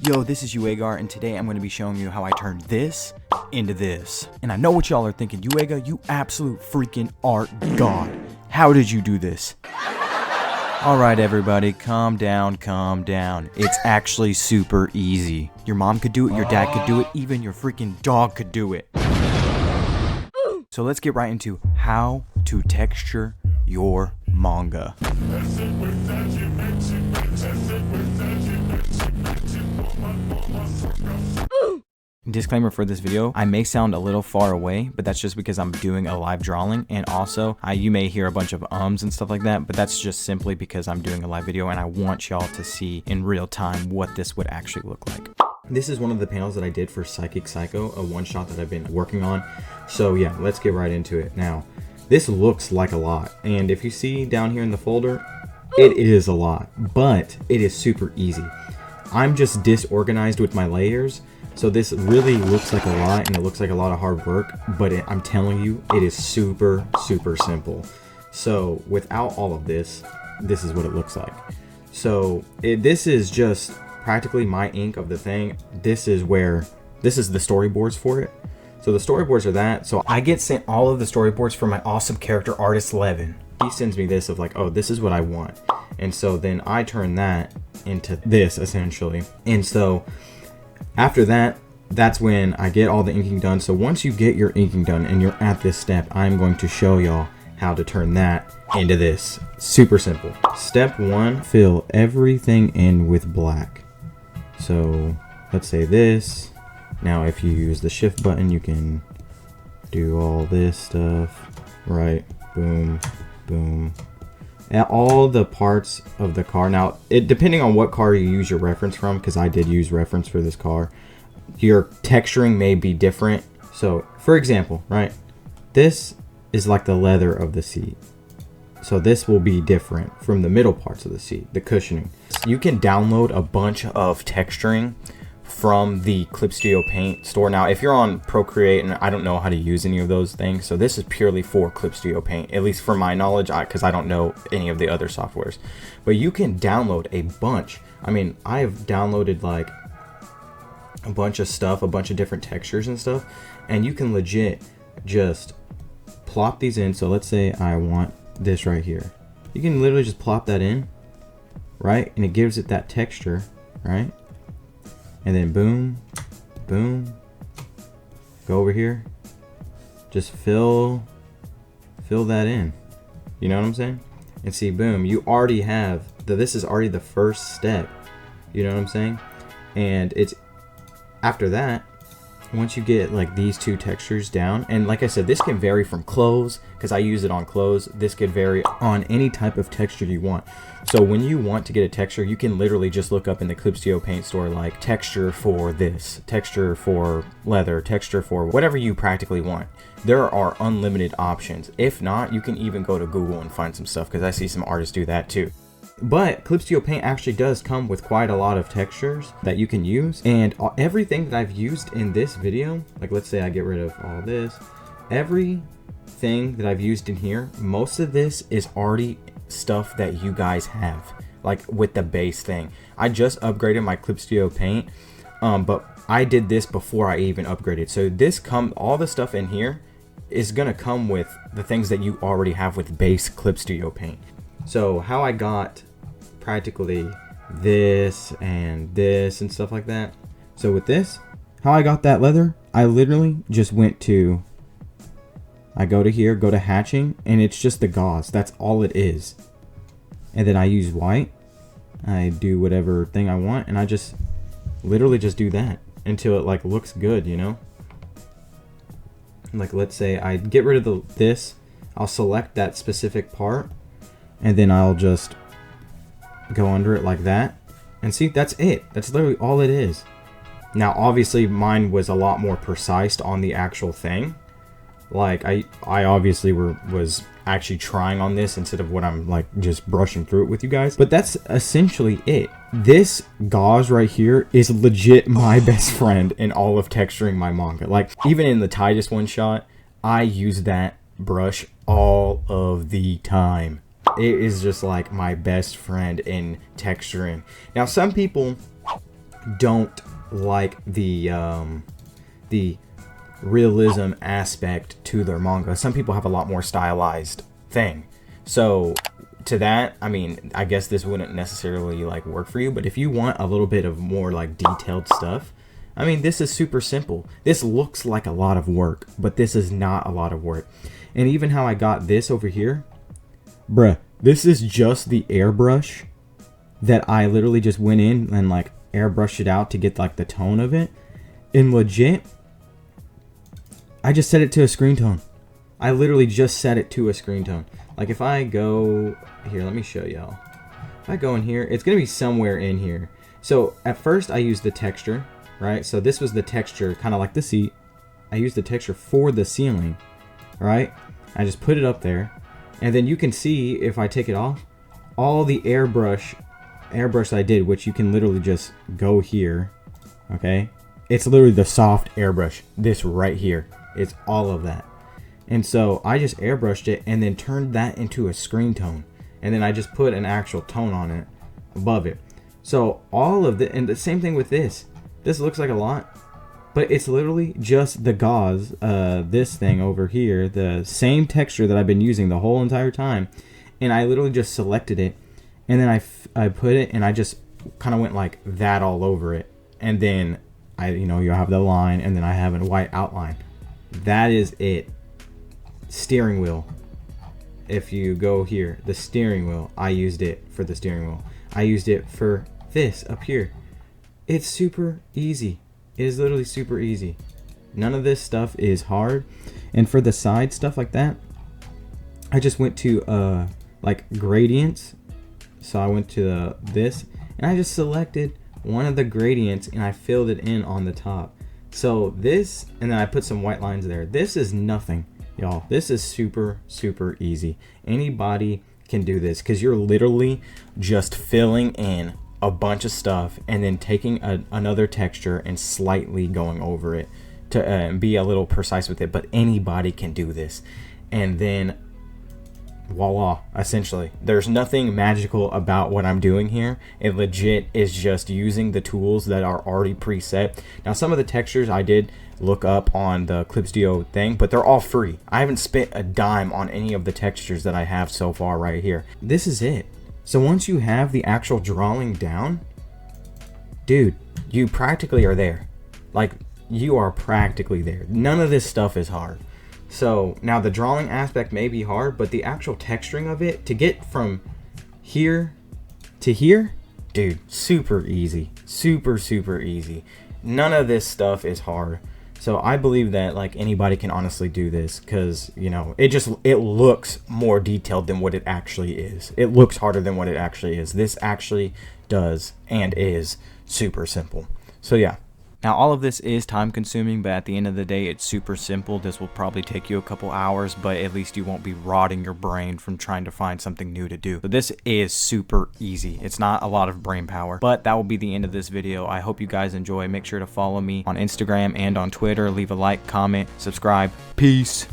Yo, this is Uega, and today I'm going to be showing you how I turned this into this. And I know what y'all are thinking, Uega, you absolute freaking art god. How did you do this? Alright everybody, calm down, calm down. It's actually super easy. Your mom could do it, your dad could do it, even your freaking dog could do it. So let's get right into how to texture your manga. Disclaimer for this video, I may sound a little far away, but that's just because I'm doing a live drawing, and also you may hear a bunch of ums and stuff like that, but that's just simply because I'm doing a live video and I want y'all to see in real time what this would actually look like. This is one of the panels that I did for Psychic Psycho, a one-shot that I've been working on. So yeah, let's get right into it. Now, this looks like a lot, and if you see down here in the folder, it is a lot, but it is super easy. I'm just disorganized with my layers, so this really looks like a lot, and it looks like a lot of hard work, but I'm telling you, it is super, super simple. So without all of this, this is what it looks like. So this is just practically my ink of the thing. This is the storyboards for it. So the storyboards are that. So I get sent all of the storyboards from my awesome character artist, Levin. He sends me this of like, oh, this is what I want. And so then I turn that into this essentially. And so after that, that's when I get all the inking done. So once you get your inking done and you're at this step, I'm going to show y'all how to turn that into this. Super simple. Step 1, fill everything in with black. So let's say this. Now if you use the shift button, you can do all this stuff, right? Boom, boom. And all the parts of the car. Now, depending on what car you use your reference from, because I did use reference for this car, your texturing may be different. So, for example, right, this is like the leather of the seat. So this will be different from the middle parts of the seat, the cushioning. You can download a bunch of texturing from the Clip Studio Paint store. Now, if you're on ProCreate, and I don't know how to use any of those things, so this is purely for Clip Studio Paint, at least for my knowledge, because I don't know any of the other softwares. But you can download a bunch. I mean, I've downloaded like a bunch of stuff, a bunch of different textures and stuff, and you can legit just plop these in. So let's say I want this right here. You can literally just plop that in, right? And it gives it that texture, right? And then boom, boom, go over here, just fill that in, you know what I'm saying? And see, boom, you already have, this is already the first step, you know what I'm saying? And it's after that, once you get like these two textures down, and like I said, this can vary from clothes, because I use it on clothes. This could vary on any type of texture you want. So when you want to get a texture, you can literally just look up in the Clip Studio Paint store like texture for this, texture for leather, texture for whatever you practically want. There are unlimited options. If not, you can even go to Google and find some stuff, because I see some artists do that too. But Clip Studio Paint actually does come with quite a lot of textures that you can use, and everything that I've used in this video, like let's say I get rid of all this, everything that I've used in here, most of this is already stuff that you guys have, like with the base thing. I just upgraded my Clip Studio Paint, but I did this before I even upgraded. So all the stuff in here is gonna come with the things that you already have with base Clip Studio Paint. So how I got practically this and stuff like that. So with this, how I got that leather, I literally just I go to here, go to hatching, and it's just the gauze. That's all it is. And then I use white. I do whatever thing I want, and I just literally just do that until it like looks good, you know? Like let's say I get rid of this, I'll select that specific part, and then I'll just go under it like that, and see, that's it. That's literally all it is. Now obviously mine was a lot more precise on the actual thing. Like I obviously was actually trying on this instead of what I'm like just brushing through it with you guys, but that's essentially it. This gauze right here is legit my best friend in all of texturing my manga. Like even in the Titus one shot, I use that brush all of the time. It is just like my best friend in texturing. Now some people don't like the realism aspect to their manga. Some people have a lot more stylized thing. So to that, I mean, I guess this wouldn't necessarily like work for you, but if you want a little bit of more like detailed stuff, I mean, this is super simple. This looks like a lot of work, but this is not a lot of work. And even how I got this over here, bruh, this is just the airbrush that I literally just went in and like airbrushed it out to get like the tone of it. And legit, I just set it to a screen tone. I literally just set it to a screen tone. Like if I go here, let me show y'all. If I go in here, it's gonna be somewhere in here. So at first I used the texture, right? So this was the texture, kind of like the seat. I used the texture for the ceiling, right? I just put it up there. And then you can see if I take it off, all the airbrush I did, which you can literally just go here, okay? It's literally the soft airbrush, this right here. It's all of that. And so I just airbrushed it and then turned that into a screen tone. And then I just put an actual tone on it above it. So all of the, and the same thing with this. This looks like a lot, but it's literally just the gauze, this thing over here, the same texture that I've been using the whole entire time. And I literally just selected it. And then I put it and I just kind of went like that all over it. And then you have the line and then I have a white outline. That is it. Steering wheel. If you go here, the steering wheel, I used it for the steering wheel. I used it for this up here. It's super easy. It is literally super easy. None of this stuff is hard. And for the side stuff like that, I just went to like gradients. So I went to this and I just selected one of the gradients and I filled it in on the top. So this, and then I put some white lines there. This is nothing, y'all. This is super, super easy. Anybody can do this because you're literally just filling in a bunch of stuff and then taking another texture and slightly going over it to be a little precise with it. But anybody can do this. And then voila, essentially. There's nothing magical about what I'm doing here. It legit is just using the tools that are already preset. Now, some of the textures I did look up on the Clip Studio thing, but they're all free. I haven't spent a dime on any of the textures that I have so far right here. This is it. So once you have the actual drawing down, dude, you practically are there. Like, you are practically there. None of this stuff is hard. So now the drawing aspect may be hard, but the actual texturing of it, to get from here to here, dude, super easy. Super, super easy. None of this stuff is hard. So I believe that like anybody can honestly do this because, it looks more detailed than what it actually is. It looks harder than what it actually is. This actually does and is super simple. So yeah. Now, all of this is time consuming, but at the end of the day, it's super simple. This will probably take you a couple hours, but at least you won't be rotting your brain from trying to find something new to do. So this is super easy. It's not a lot of brain power, but that will be the end of this video. I hope you guys enjoy. Make sure to follow me on Instagram and on Twitter. Leave a like, comment, subscribe. Peace.